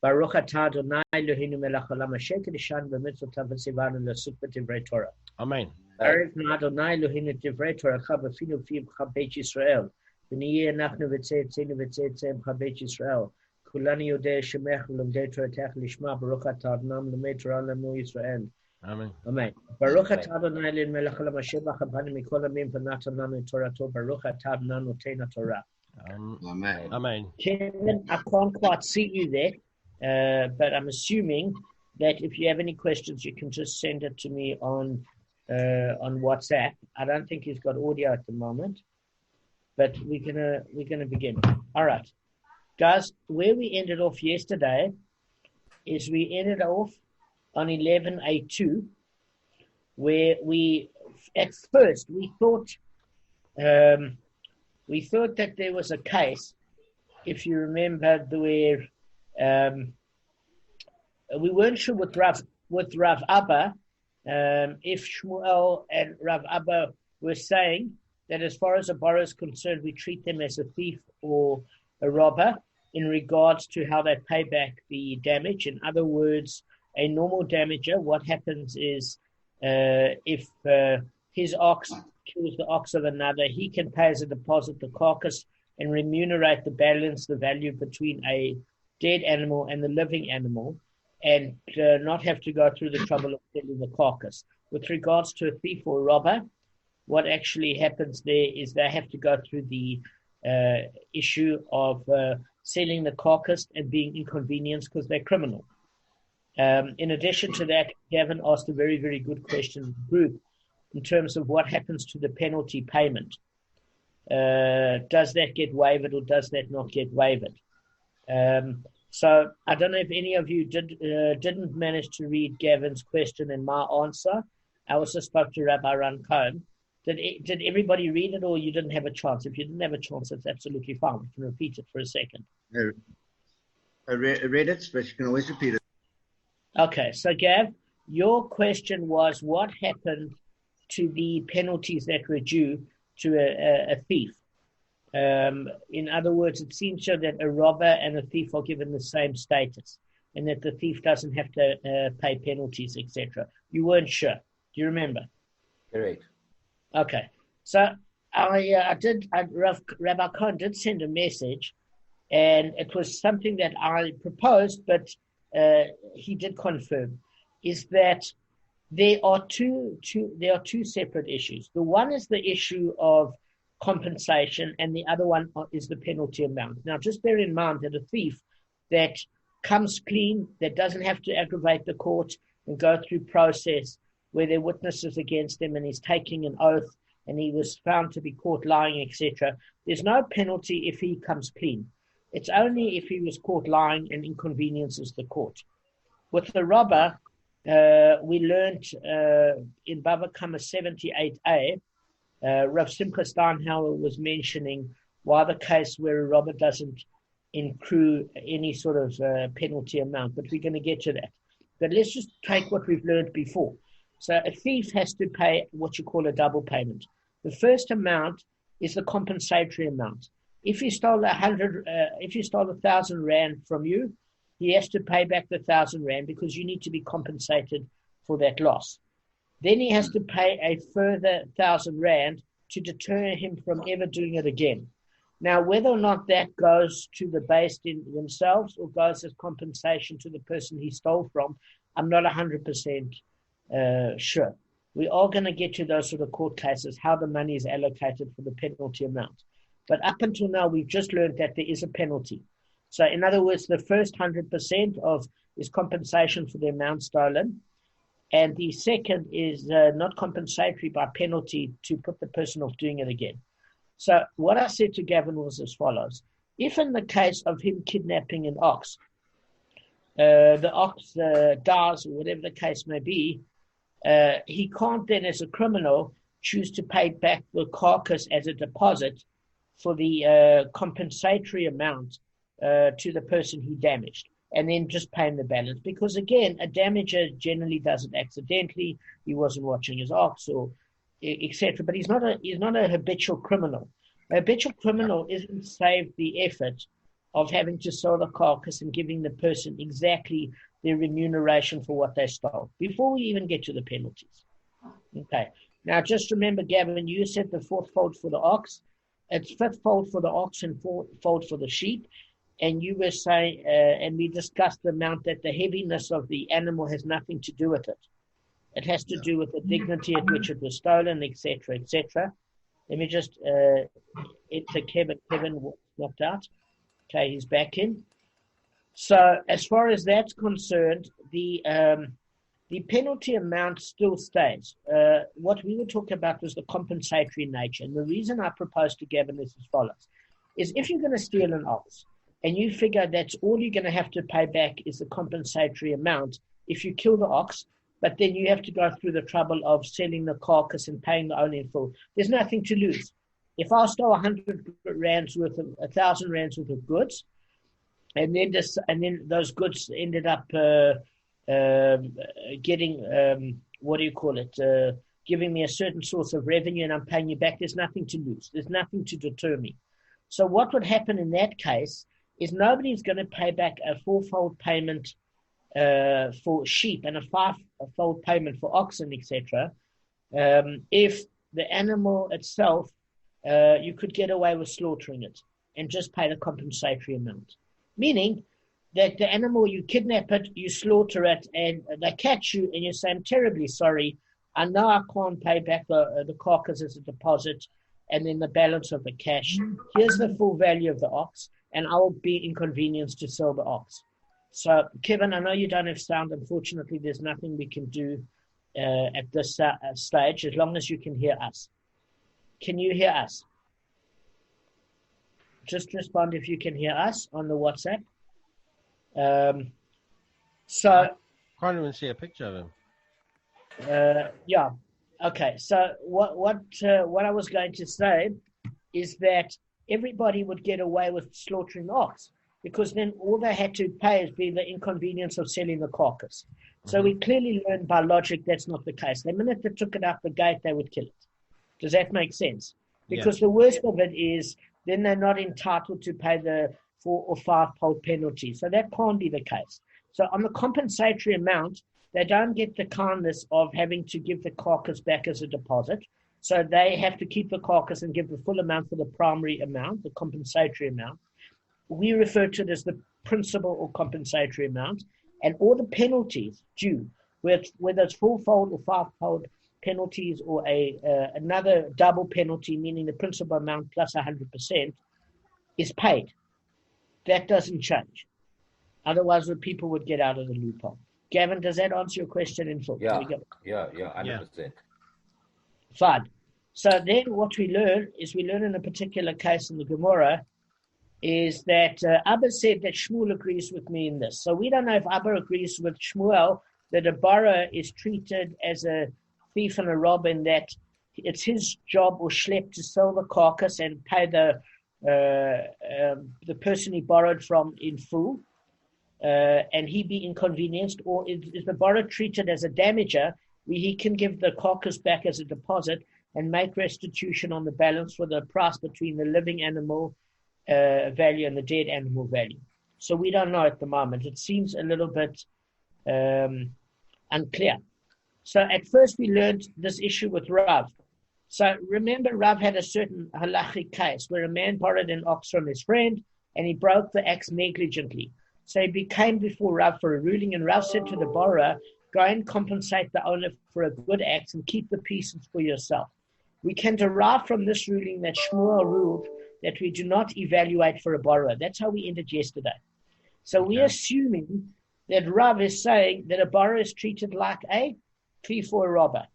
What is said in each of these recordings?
Baruch atah Adonai Eloheinu melech haolam asher kiddushanu b'mitzvotav v'tzivanu l'asuk b'divrei Torah. Amen. Baruch Adonai Eloheinu divrei Toracha b'finu fiv Beit Yisrael. V'niyeh anachnu v'tzeitzenu v'tzeitzeim Beit Yisrael. Kulani yodei shemech v'lomdei Toratech lishma Baruch atah Adonai l'mei Torah l'mu Yisrael. Amen. Amen. Baruch atah Adonai Eloheinu melech haolam asher b'chabanu mikol hamim v'natan lanu Torato. Baruch atah Adonai noten Torah. Amen. Amen. Kevin, I can't quite see you there, but I'm assuming that if you have any questions, you can just send it to me on WhatsApp. I don't think he's got audio at the moment, but we're gonna begin. All right, guys. Where we ended off yesterday is we ended off on 11A2, where we at first we thought that there was a case, if you remember, where we weren't sure with Rav Abba, if Shmuel and Rav Abba were saying that as far as a borrower is concerned, we treat them as a thief or a robber in regards to how they pay back the damage. In other words, a normal damager, what happens is if his ox kills the ox of another, he can pay as a deposit the carcass and remunerate the balance, the value between a dead animal and the living animal, and not have to go through the trouble of selling the carcass. With regards to a thief or robber, what actually happens there is they have to go through the issue of selling the carcass and being inconvenienced because they're criminal. In addition to that, Gavin asked a very, very good question in the group in terms of what happens to the penalty payment. Does that get waived or does that not get waived? So I don't know if any of you didn't manage to read Gavin's question and my answer. I also spoke to Rabbi Ran Cohen. Did everybody read it, or you didn't have a chance? If you didn't have a chance, it's absolutely fine. We can repeat it for a second. I read it, but you can always repeat it. Okay, so Gav, your question was what happened to the penalties that were due to a thief. In other words, it seems so that a robber and a thief are given the same status, and that the thief doesn't have to pay penalties, etc. You weren't sure. Do you remember? Correct. Okay. So Rabbi Cohen did send a message, and it was something that I proposed, but he did confirm, is that there are two separate issues. The one is the issue of compensation, and the other one is the penalty amount. Now, just bear in mind that a thief that comes clean, that doesn't have to aggravate the court and go through process where there are witnesses against him and he's taking an oath and he was found to be caught lying, etc., there's no penalty if he comes clean. It's only if he was caught lying and inconveniences the court. With the robber, we learned in Bava Kamma 78a, Rav Schottenstein was mentioning why the case where a robber doesn't accrue any sort of penalty amount, but we're going to get to that. But let's just take what we've learned before. So a thief has to pay what you call a double payment. The first amount is the compensatory amount. If he stole 1,000 rand from you, he has to pay back the 1,000 rand because you need to be compensated for that loss. Then he has to pay a further 1,000 rand to deter him from ever doing it again. Now, whether or not that goes to the based in themselves or goes as compensation to the person he stole from, I'm not 100% sure. We are going to get to those sort of court cases, how the money is allocated for the penalty amount. But up until now, we've just learned that there is a penalty. So in other words, the first 100% is compensation for the amount stolen. And the second is not compensatory by penalty to put the person off doing it again. So what I said to Gavin was as follows. If in the case of him kidnapping an ox, the ox dies or whatever the case may be, he can't then as a criminal choose to pay back the carcass as a deposit for the compensatory amount to the person he damaged, and then just paying the balance. Because again, a damager generally does it accidentally. He wasn't watching his ox or etc. But he's not a habitual criminal. A habitual criminal isn't saved the effort of having to sell the carcass and giving the person exactly their remuneration for what they stole, before we even get to the penalties. Okay. Now, just remember, Gavin, you said the fourth fold for the ox. It's fifth fold for the ox and fourth fold for the sheep. And you were saying, and we discussed the amount that the heaviness of the animal has nothing to do with it. It has to do with the dignity at which it was stolen, etc., etc. Let me just enter Kevin. Kevin knocked out. Okay, he's back in. So as far as that's concerned, the penalty amount still stays. What we were talking about was the compensatory nature. And the reason I proposed to Gavin is as follows, is if you're going to steal an ox and you figure that's all you're going to have to pay back is the compensatory amount, if you kill the ox, but then you have to go through the trouble of selling the carcass and paying the owner in full, there's nothing to lose. If I stole 100 rands worth of 1,000 rands worth of goods, and then those goods ended up getting giving me a certain source of revenue, and I'm paying you back, there's nothing to lose. There's nothing to deter me. So what would happen in that case is nobody's going to pay back a fourfold payment for sheep and a fivefold payment for oxen, etc. If the animal itself, you could get away with slaughtering it and just pay the compensatory amount. Meaning that the animal, you kidnap it, you slaughter it, and they catch you, and you say, I'm terribly sorry. I know I can't pay back the carcass as a deposit and then the balance of the cash. Here's the full value of the ox, and I will be inconvenienced to sell the ox. So, Kevin, I know you don't have sound. Unfortunately, there's nothing we can do at this stage, as long as you can hear us. Can you hear us? Just respond if you can hear us on the WhatsApp. So can't even see a picture of him. Yeah. Okay. So what I was going to say is that everybody would get away with slaughtering the ox, because then all they had to pay is be the inconvenience of selling the carcass. So we clearly learned by logic that's not the case. The minute they took it out the gate, they would kill it. Does that make sense? Because the worst of it is then they're not entitled to pay the 4 or 5-fold penalty. So that can't be the case. So on the compensatory amount, they don't get the kindness of having to give the carcass back as a deposit. So they have to keep the carcass and give the full amount for the primary amount, the compensatory amount. We refer to it as the principal or compensatory amount. And all the penalties due, whether it's 4-fold or 5-fold penalties or another double penalty, meaning the principal amount plus 100%, is paid. That doesn't change. Otherwise, the people would get out of the loophole. Gavin, does that answer your question in full? Yeah, 100%. Fine. So then what we learn in a particular case in the Gemara is that Abba said that Shmuel agrees with me in this. So we don't know if Abba agrees with Shmuel that a borrower is treated as a thief and a robber, in that it's his job or shlep to sell the carcass and pay the person he borrowed from in full, and he be inconvenienced, or is the borrower treated as a damager, where he can give the carcass back as a deposit and make restitution on the balance for the price between the living animal value and the dead animal value. So we don't know at the moment. It seems a little bit unclear. So at first we learned this issue with Rav. So remember, Rav had a certain halachic case where a man borrowed an ox from his friend and he broke the axe negligently. So he came before Rav for a ruling, and Rav said to the borrower, go and compensate the owner for a good axe and keep the pieces for yourself. We can derive from this ruling that Shmuel ruled that we do not evaluate for a borrower. That's how we ended yesterday. So we're assuming that Rav is saying that a borrower is treated like a thief or a robber,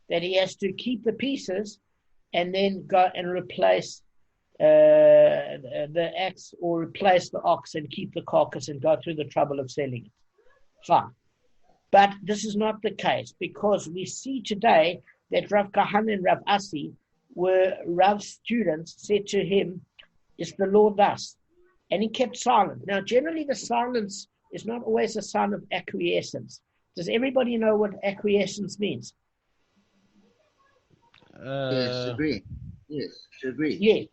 that he has to keep the pieces and then go and replace the axe or replace the ox and keep the carcass and go through the trouble of selling it. Fine. But this is not the case, because we see today that Rav Kahana and Rav Asi were Rav's students, said to him, is the law thus? And he kept silent. Now, generally the silence is not always a sign of acquiescence. Does everybody know what acquiescence means? Yes, agree. Yes, agree. Yes.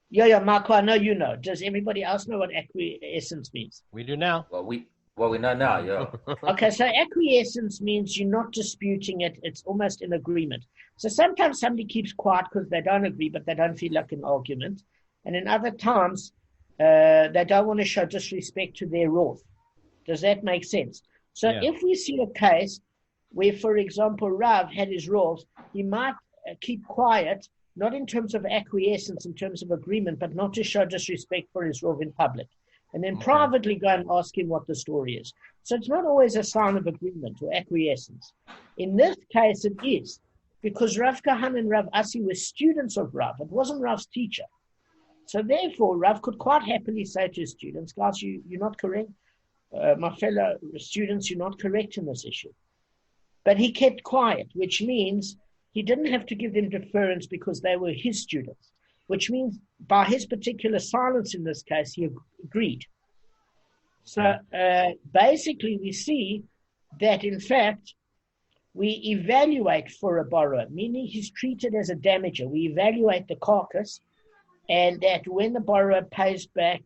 Yeah, Marco, I know you know. Does everybody else know what acquiescence means? We do now. Well, we know now. Yeah. Okay, so acquiescence means you're not disputing it. It's almost in agreement. So sometimes somebody keeps quiet because they don't agree, but they don't feel like an argument. And in other times, they don't want to show disrespect to their wrath. Does that make sense? So if we see a case where, for example, Rav had his wrath, he might keep quiet, not in terms of acquiescence, in terms of agreement, but not to show disrespect for his wrath in public. And then privately go and ask him what the story is. So it's not always a sign of agreement or acquiescence. In this case, it is, because Rav Kahan and Rav Asi were students of Rav. It wasn't Rav's teacher. So therefore, Rav could quite happily say to his students, guys, you're not correct. My fellow students, you're not correct in this issue. But he kept quiet, which means he didn't have to give them deference because they were his students, which means by his particular silence in this case, he agreed. So basically we see that, in fact, we evaluate for a borrower, meaning he's treated as a damager. We evaluate the carcass, and that when the borrower pays back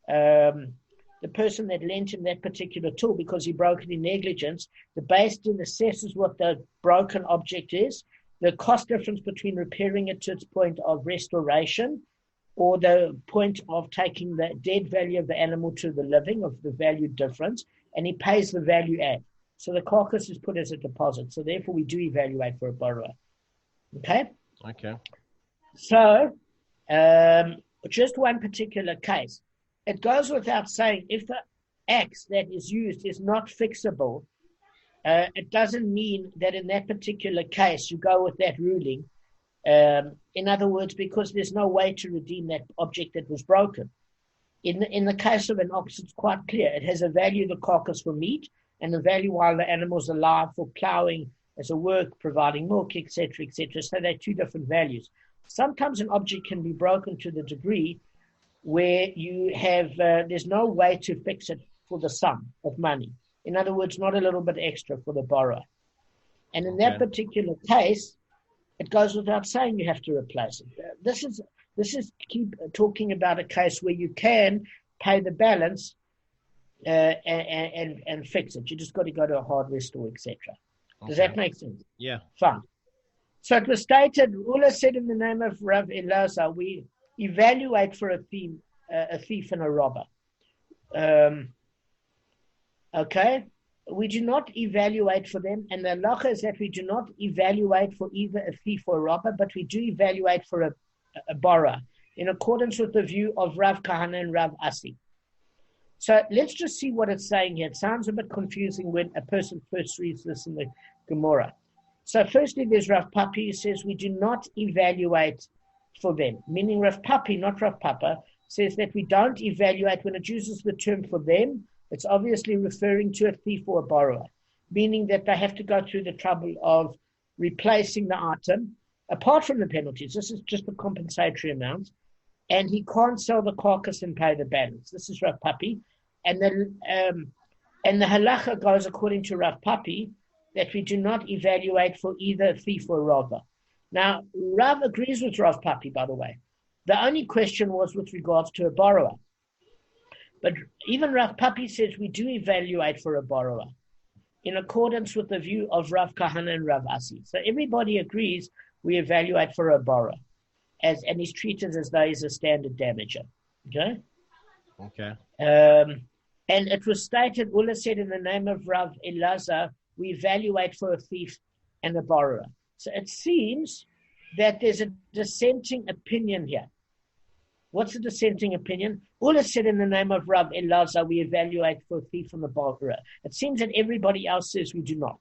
the person that lent him that particular tool because he broke it in negligence, the Beis Din assesses what the broken object is, the cost difference between repairing it to its point of restoration or the point of taking the dead value of the animal to the living, of the value difference, and he pays the value add. So the carcass is put as a deposit. So therefore we do evaluate for a borrower. Okay? Okay. So just one particular case. It goes without saying, if the axe that is used is not fixable, it doesn't mean that in that particular case you go with that ruling. In other words, because there's no way to redeem that object that was broken. In the case of an ox, it's quite clear. It has a value, the carcass, for meat, and a value while the animal's alive for plowing as a work, providing milk, etc., etc. So they're two different values. Sometimes an object can be broken to the degree where you have, there's no way to fix it for the sum of money. In other words, not a little bit extra for the borrower. And in that particular case, it goes without saying you have to replace it. This is keep talking about a case where you can pay the balance and fix it. You just got to go to a hardware store, etc. Does that make sense? Yeah. Fine. So it was stated, Ula said in the name of Rav Elazar, we evaluate for a thief and a robber. Okay? We do not evaluate for them, and the halacha is that we do not evaluate for either a thief or a robber, but we do evaluate for a borrower, in accordance with the view of Rav Kahana and Rav Asi. So let's just see what it's saying here. It sounds a bit confusing when a person first reads this in the Gemara. So firstly, there's Rav Papi who says we do not evaluate for them, meaning Rav Papi, not Rav Papa, says that we don't evaluate. When it uses the term for them, it's obviously referring to a thief or a borrower, meaning that they have to go through the trouble of replacing the item, apart from the penalties. This is just the compensatory amount, and he can't sell the carcass and pay the balance. This is Rav Papi. And the halacha goes according to Rav Papi that we do not evaluate for either a thief or a robber. Now, Rav agrees with Rav Papi, by the way. The only question was with regards to a borrower. But even Rav Papi says we do evaluate for a borrower in accordance with the view of Rav Kahana and Rav Asi. So everybody agrees we evaluate for a borrower, and he's treated as though he's a standard damager. Okay? Okay. And it was stated, Ullah said in the name of Rav Elazar, we evaluate for a thief and a borrower. So it seems that there's a dissenting opinion here. What's the dissenting opinion? Ullah said in the name of Rav Elazar, we evaluate for a thief and a borrower. It seems that everybody else says we do not.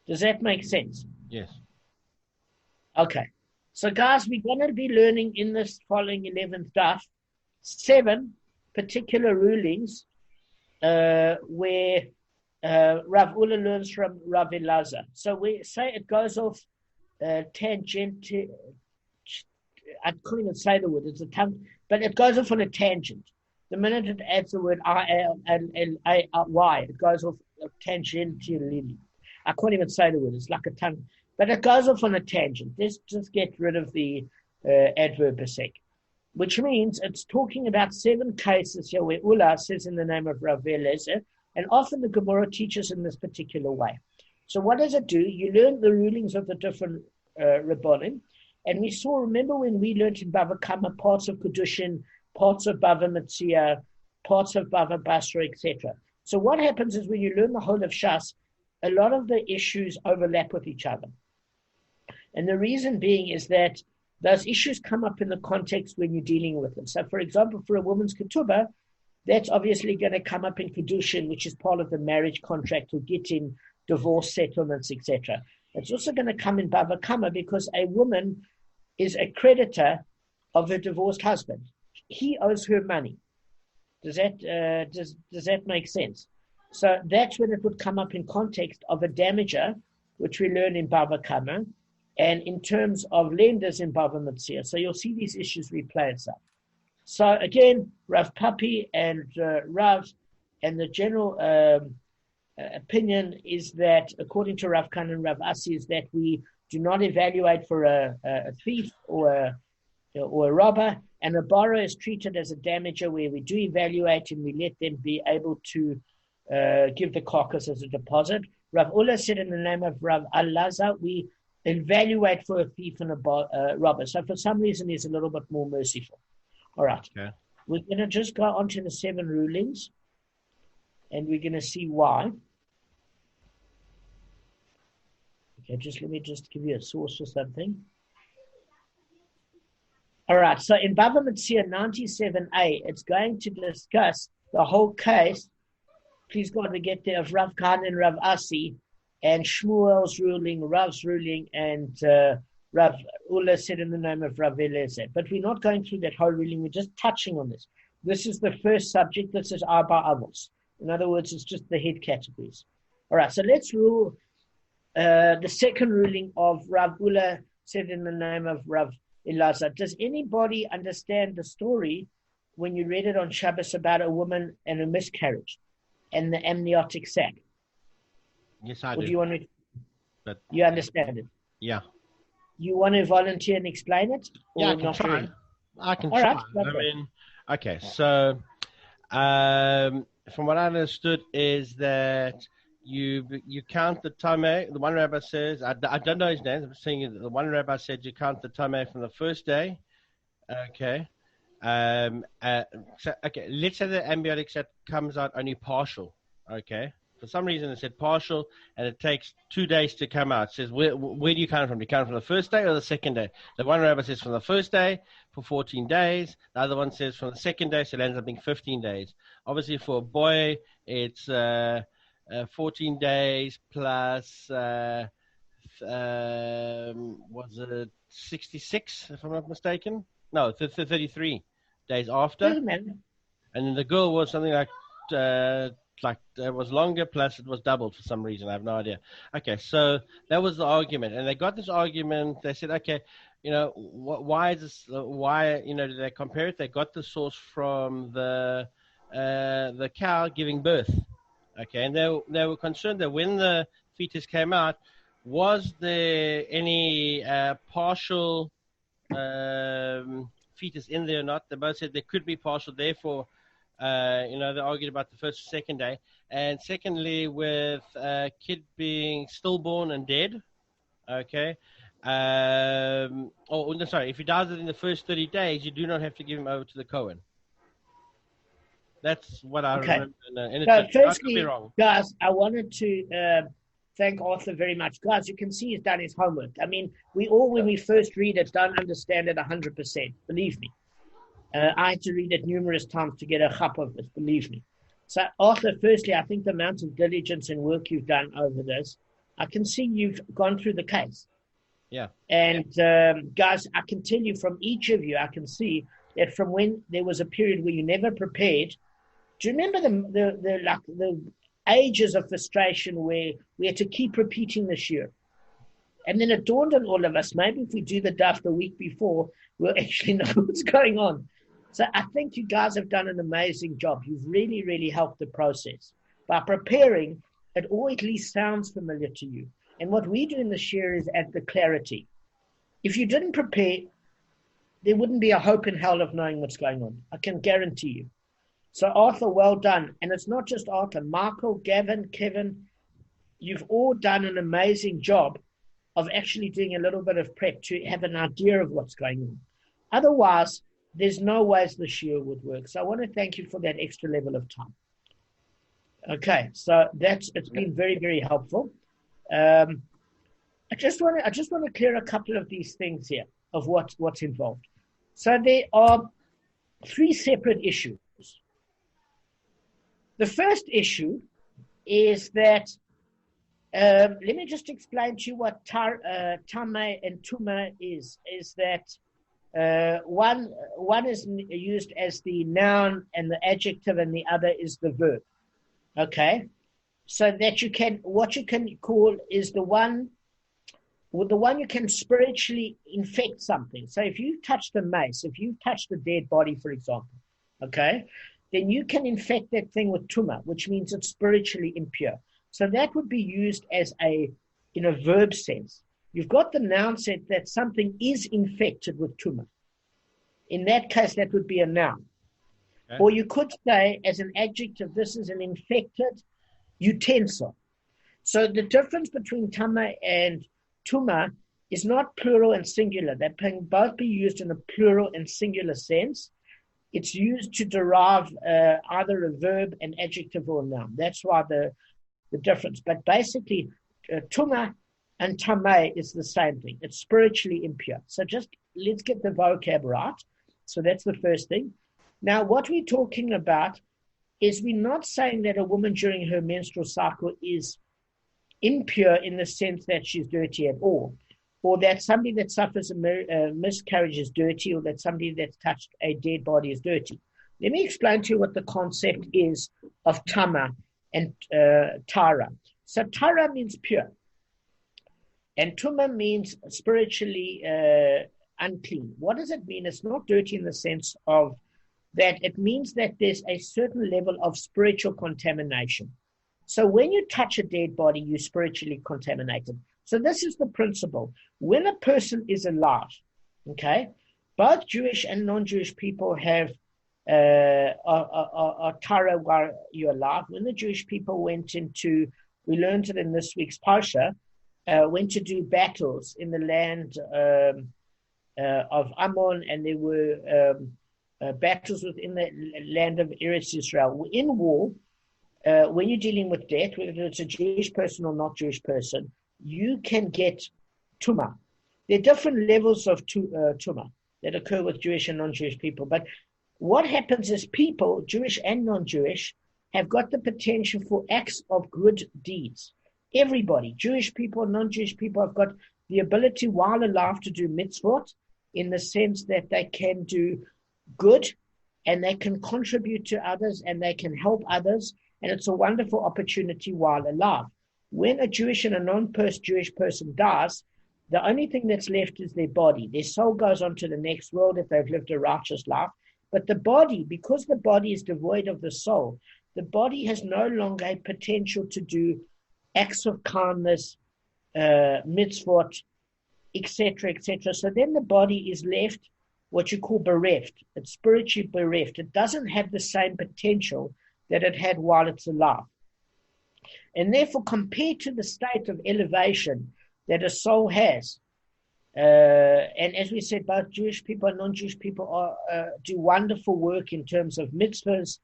Does that make sense? Yes. Okay. So guys, we're going to be learning in this following 11th daf 7 particular rulings where Rav Ula learns from Rav Elazar. So we say it goes off tangent. I can't even say the word. It's a tongue, but it goes off on a tangent. The minute it adds the word I-L-L-A-Y, it goes off tangentially. I can't even say the word. It's like a tongue, but it goes off on a tangent. Let's just get rid of the adverb a sec. which means it's talking about 7 cases here where Ula says in the name of Rav Eliezer, and often the Gemara teaches in this particular way. So what does it do? You learn the rulings of the different Rabbanim, and we saw, remember when we learned in Bava Kamma parts of Kedushin, parts of Bava Metzia, parts of Bava Basra, etc. So what happens is when you learn the whole of Shas, a lot of the issues overlap with each other. And the reason being is that those issues come up in the context when you're dealing with them. So, for example, for a woman's ketubah, that's obviously going to come up in Kedushin, which is part of the marriage contract or getting divorce settlements, etc. It's also going to come in Bava Kamma because a woman is a creditor of her divorced husband. He owes her money. Does that make sense? So that's when it would come up in context of a damager, which we learn in Bava Kamma, and in terms of lenders in Bava Metzia. So you'll see these issues replay itself. So again, Rav Papi and Rav, and the general opinion is that, according to Rav Khan and Rav Asi, is that we do not evaluate for a thief or a robber, and a borrower is treated as a damager where we do evaluate and we let them be able to give the carcass as a deposit. Rav Ula said in the name of Rav Al-Laza, we evaluate for a thief and a robber. So for some reason, he's a little bit more merciful. All right. Okay. We're going to just go on to the 7 rulings, and we're going to see why. Okay, let me give you a source or something. All right, so in Bava Metzia 97a, it's going to discuss the whole case, please God, we get there, of Rav Khan and Rav Asi, and Shmuel's ruling, Rav's ruling, and Rav Ula said in the name of Rav Eliezer. But we're not going through that whole ruling, we're just touching on this. This is the first subject, this is Arba Avos. In other words, it's just the head categories. All right, so let's rule the second ruling of Rav Ula said in the name of Rav Elazar. Does anybody understand the story when you read it on Shabbos about a woman and a miscarriage and the amniotic sac? Yes, I do. Do you want to? But you understand it? Yeah. You want to volunteer and explain it? Yeah, I can try. Really? I can try. Right, okay. So, from what I understood is that you count the tameh. The one rabbi says, I don't know his name. I'm saying the one rabbi said you count the tameh from the first day. Okay. Okay. Let's say the amniotic sac comes out only partial. Okay. For some reason, it said partial, and it takes 2 days to come out. It says, where do you count from? Do you count from the first day or the second day? The one rabbi says from the first day for 14 days. The other one says from the second day, so it ends up being 15 days. Obviously, for a boy, it's 14 days plus, was it 66, if I'm not mistaken? No, 33 days after. And then the girl was something like it was longer, plus it was doubled for some reason. I have no idea. Okay, so that was the argument. And they got this argument. They said, okay, why is this? Why, did they compare it? They got the source from the cow giving birth. Okay, and they were concerned that when the fetus came out, was there any partial fetus in there or not? They both said there could be partial, therefore, they argued about the first or second day. And secondly, with a kid being stillborn and dead, okay, if he dies within the first 30 days, you do not have to give him over to the Kohen. That's what I remember. And firstly, guys, I wanted to thank Arthur very much. Guys, you can see he's done his homework. I mean, we all, when we first read it, don't understand it 100%. Believe me. I had to read it numerous times to get a chap of this, believe me. So, Arthur, firstly, I think the amount of diligence and work you've done over this, I can see you've gone through the case. Yeah. And, guys, I can tell you from each of you, I can see that from when there was a period where you never prepared. Do you remember the ages of frustration where we had to keep repeating this year? And then it dawned on all of us, maybe if we do the daf the week before, we'll actually know what's going on. So I think you guys have done an amazing job. You've really, really helped the process. By preparing, it all at least sounds familiar to you. And what we do in the share is add the clarity. If you didn't prepare, there wouldn't be a hope in hell of knowing what's going on. I can guarantee you. So Arthur, well done. And it's not just Arthur. Michael, Gavin, Kevin, you've all done an amazing job of actually doing a little bit of prep to have an idea of what's going on. Otherwise, there's no ways the shiur would work. So I want to thank you for that extra level of time. Okay, so it's been very, very helpful. I just want to clear a couple of these things here of what's involved. So there are 3 separate issues. The first issue is that, let me just explain to you what Tameh and Tumah is that one is used as the noun and the adjective, and the other is the verb. Okay? So that what you can call is the one you can spiritually infect something. So if you touch the mace, if you touch the dead body, for example, okay, then you can infect that thing with tumah, which means it's spiritually impure. So that would be used as in a verb sense. You've got the noun set that something is infected with tumah. In that case, that would be a noun. Okay. Or you could say as an adjective, this is an infected utensil. So the difference between tameh and tumah is not plural and singular. They can both be used in a plural and singular sense. It's used to derive either a verb, an adjective, or a noun. That's why the difference. But basically, tumah and tameh is the same thing. It's spiritually impure. So just let's get the vocab right. So that's the first thing. Now, what we're talking about is we're not saying that a woman during her menstrual cycle is impure in the sense that she's dirty at all, or that somebody that suffers a miscarriage is dirty, or that somebody that's touched a dead body is dirty. Let me explain to you what the concept is of tamah and tara. So tara means pure, and tumah means spiritually unclean. What does it mean? It's not dirty in the sense of that it means that there's a certain level of spiritual contamination. So when you touch a dead body, you're spiritually contaminated. So this is the principle. When a person is alive, okay, both Jewish and non-Jewish people have are tara while you're alive. When the Jewish people went into, we learned it in this week's Parsha, went to do battles in the land of Ammon, and there were battles within the land of Eretz Israel. In war, when you're dealing with death, whether it's a Jewish person or not Jewish person, you can get tumah. There are different levels of tumah that occur with Jewish and non-Jewish people. But what happens is people, Jewish and non-Jewish, have got the potential for acts of good deeds. Everybody, Jewish people, non-Jewish people, have got the ability while alive to do mitzvot, in the sense that they can do good and they can contribute to others and they can help others. And it's a wonderful opportunity while alive. When a Jewish and a non-Jewish person dies, the only thing that's left is their body. Their soul goes on to the next world if they've lived a righteous life. But the body, because the body is devoid of the soul, the body has no longer a potential to do acts of kindness, mitzvot, etc., etc. So then the body is left what you call bereft. It's spiritually bereft. It doesn't have the same potential that it had while it's alive. And therefore, compared to the state of elevation that a soul has, and as we said, both Jewish people and non-Jewish people do wonderful work in terms of mitzvahs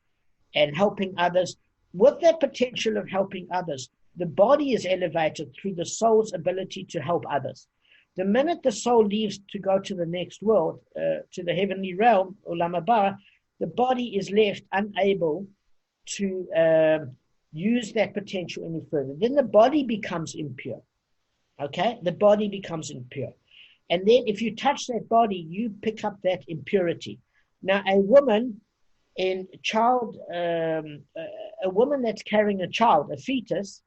and helping others. With that potential of helping others, the body is elevated through the soul's ability to help others. The minute the soul leaves to go to the next world, to the heavenly realm, Olam Haba, the body is left unable to use that potential any further. Then the body becomes impure. Okay? The body becomes impure. And then if you touch that body, you pick up that impurity. Now, a woman that's carrying a child, a fetus,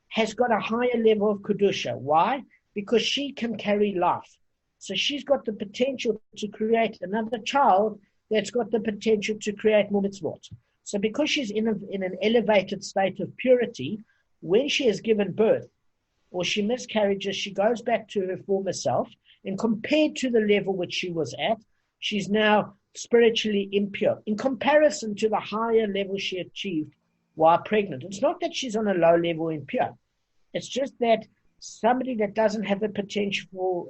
has got a higher level of kedusha. Why? Because she can carry life. So she's got the potential to create another child that's got the potential to create more mitzvot. So because she's in an elevated state of purity, when she has given birth or she miscarriages, she goes back to her former self, and compared to the level which she was at, she's now spiritually impure in comparison to the higher level she achieved while pregnant. It's not that she's on a low level impure. It's just that somebody that doesn't have the potential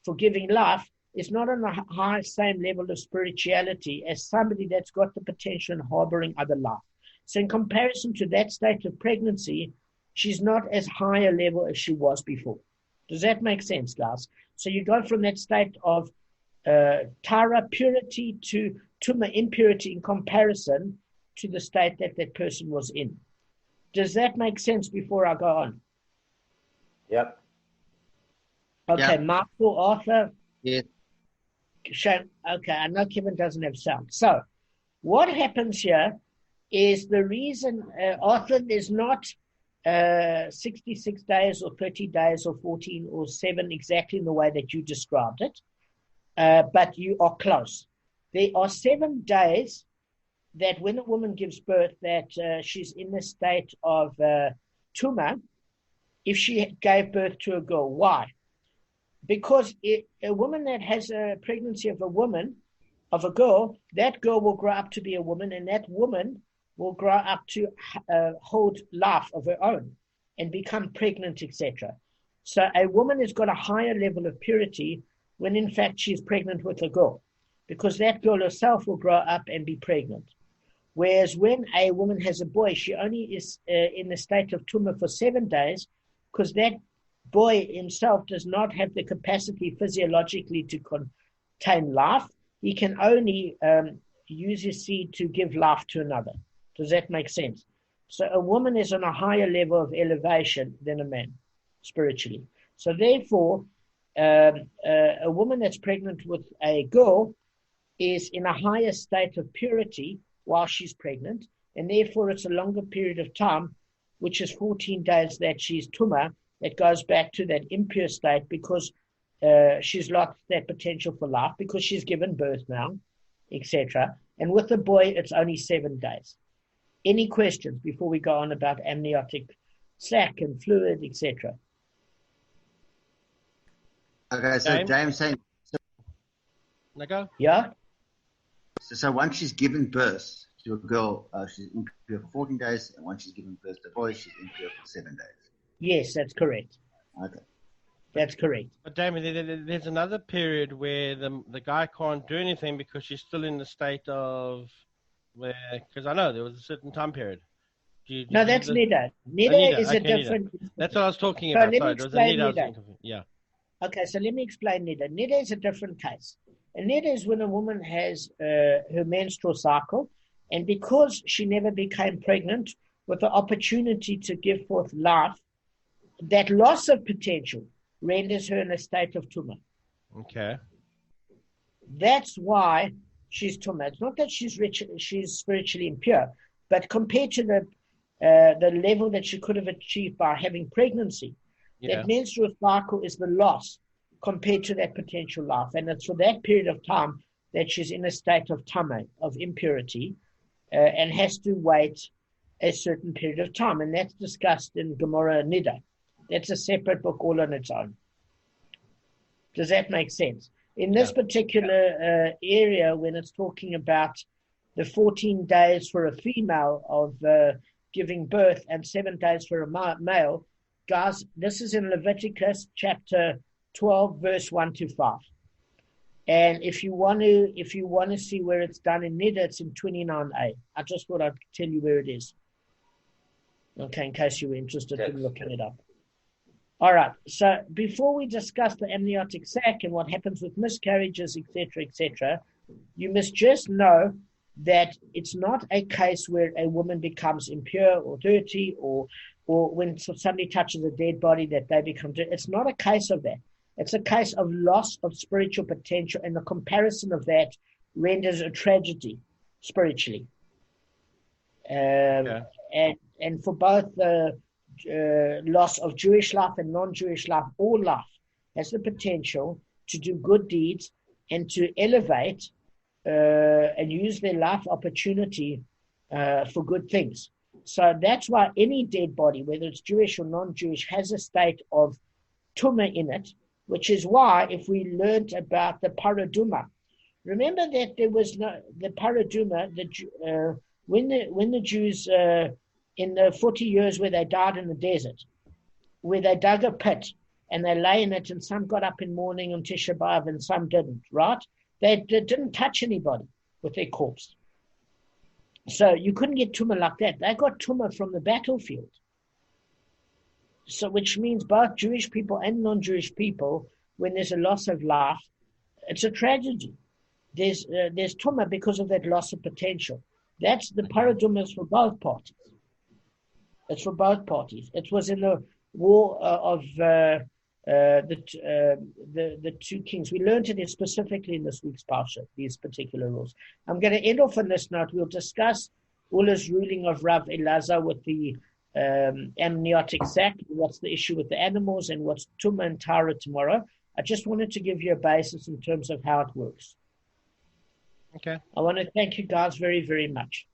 for giving life is not on the same level of spirituality as somebody that's got the potential in harboring other life. So in comparison to that state of pregnancy, she's not as high a level as she was before. Does that make sense, guys? So you go from that state of Tara purity to Tuma impurity in comparison to the state that that person was in. Does that make sense before I go on? Yep. Okay, Yep. Michael, Arthur. Yes. Shane, okay, I know Kevin doesn't have sound. So what happens here is the reason, Arthur, there's not 66 days or 30 days or 14 or 7 exactly in the way that you described it, but you are close. There are 7 days that when a woman gives birth that she's in the state of Tuma if she gave birth to a girl. Why? Because a woman that has a pregnancy of a girl, that girl will grow up to be a woman, and that woman will grow up to hold life of her own and become pregnant, etc. So a woman has got a higher level of purity when in fact she's pregnant with a girl, because that girl herself will grow up and be pregnant. Whereas when a woman has a boy, she only is in the state of Tumah for 7 days, because that boy himself does not have the capacity physiologically to contain life. He can only use his seed to give life to another. Does that make sense? So a woman is on a higher level of elevation than a man, spiritually. So therefore, a woman that's pregnant with a girl is in a higher state of purity while she's pregnant, and therefore it's a longer period of time, which is 14 days that she's Tumah, that goes back to that impure state because she's lost that potential for life because she's given birth now, etc. And with the boy, it's only 7 days. Any questions before we go on about amniotic sac and fluid, etc.? Okay, so James saying, Go. Yeah? so once she's given birth to a girl, she's impure for 14 days, and once she's given birth to a boy, she's impure for 7 days. Yes, that's correct. Okay. That's correct. But Damon, there's another period where the guy can't do anything because she's still in the state of where, because I know there was a certain time period. No, that's Nida. Nida is a different. Nida. That's what I was talking about. Sorry, it was a Nida. Yeah. Okay, so let me explain Nida. Nida is a different case. And Nida is when a woman has her menstrual cycle, and because she never became pregnant with the opportunity to give forth life, that loss of potential renders her in a state of Tumah. Okay. That's why she's Tumah. It's not that she's spiritually impure, but compared to the level that she could have achieved by having pregnancy, that menstrual cycle is the loss compared to that potential life. And it's for that period of time that she's in a state of Tumah, of impurity, and has to wait a certain period of time. And that's discussed in Gemara Nida. That's a separate book all on its own. Does that make sense? In this particular area, when it's talking about the 14 days for a female of giving birth and 7 days for a male, guys, this is in Leviticus chapter 12, verse 1 to 5. And if you want to see where it's done in Nida, it's in 29a. I just thought I'd tell you where it is. Okay, in case you were interested in looking it up. All right. So before we discuss the amniotic sac and what happens with miscarriages, etc., you must just know that it's not a case where a woman becomes impure or dirty, or when somebody touches a dead body that they become dirty. It's not a case of that. It's a case of loss of spiritual potential, and the comparison of that renders a tragedy spiritually. And for both the loss of Jewish life and non-Jewish life, all life has the potential to do good deeds and to elevate and use their life opportunity for good things. So that's why any dead body, whether it's Jewish or non-Jewish, has a state of Tumah in it, which is why if we learned about the Paraduma, Remember that there was the paraduma, when the Jews in the 40 years where they died in the desert, where they dug a pit and they lay in it, and some got up in mourning on Tisha B'Av and some didn't, right? They didn't touch anybody with their corpse. So you couldn't get tumah like that. They got tumah from the battlefield. So which means both Jewish people and non-Jewish people, when there's a loss of life, it's a tragedy. There's tumah because of that loss of potential. That's the paraduma for both parties. It's for both parties. It was in the war of the two kings. We learned it specifically in this week's parsha, these particular rules. I'm going to end off on this note. We'll discuss Ulla's ruling of Rav Elazar with the amniotic sac, what's the issue with the animals, and what's tumah and tara tomorrow. I just wanted to give you a basis in terms of how it works. Okay. I want to thank you guys very, very much.